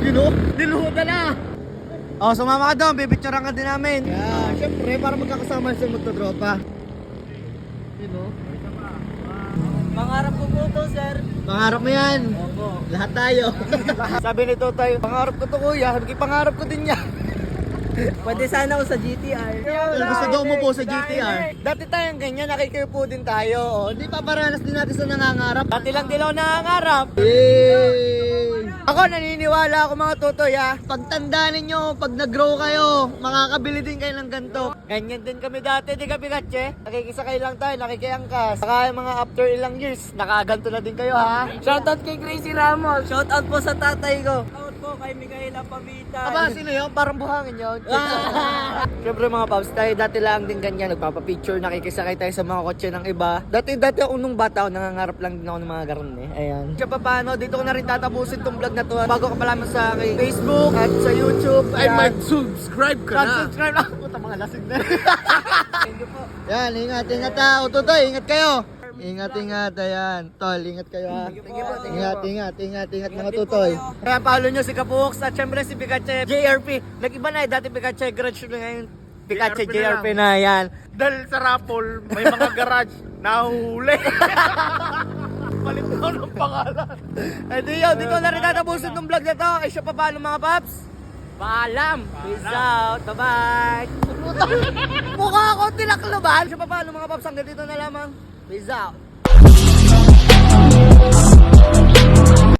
Yun o, niluhutan na. Oh, sumama ka doon, bibicturean ka din namin. Yan, syempre, para magkakasama sa magtotropa. Yun o. Pangarap ko po to, sir. Pangarap mo yan. Opo. Lahat tayo. Sabi ni Totoy, pangarap ko to kuya, pangarap ko din yan. Pwede sana ako sa GTR. Gusto daw mo po sa GTR. Dati tayong ganyan, nakikiupo din tayo. Oh. Hindi pa paranas din natin sa nangangarap. Dati lang din ako nangangarap. Yay! Ako naniniwala ako mga Totoy ha. Pagtanda ninyo, pag nag-grow kayo, makakabili din kayo ng ganito. Ganyan din kami dati, di ka Pikache? Nakikisakay lang tayo, nakikiangkas. Saka yung mga after ilang years, nakaganto na din kayo ha. Shoutout kay Gracie Ramos. Shoutout po sa tatay ko. Shoutout po kay Micaela Pamitan. Aba, sino yun? Parang buhangin yun. Siyempre mga paps, tayo dati lang din ganyan, nagpapapicture, nakikisakay tayo sa mga kotse ng iba. Dati ako nung bata ako, nangangarap lang din ako ng mga garon eh. Ayan. Kaya pa paano, dito ko na rin tatapusin tong vlog na to. Bago ka pa lamang sa akin, Facebook at sa YouTube. Ay, mag-subscribe ka na. Subscribe lang. Puta mga lasing na. Thank you po. Yan, ingat ha. Utotoy, ingat kayo. Ingat, ayan. Tol, ingat kayo ha. Thank you po. Ingat mga tutoy. Kaya follow nyo si Kapuoks at syempre si Pikache JRP. Nag-iba na eh, dati Pikache Garage na ngayon. Pikache JRP JRP na yan. Dahil sa raffle, may mga garage nahuhuli. Palit daw ng pangalan. Eh di yun, dito na rin tatapusin ng vlog na to. Ay siya pa paano mga paps? Paalam! Peace out! Bye-bye! Mukha ako tinakloban! Siya pa paano mga paps? Hanggang dito na lamang. Peace out!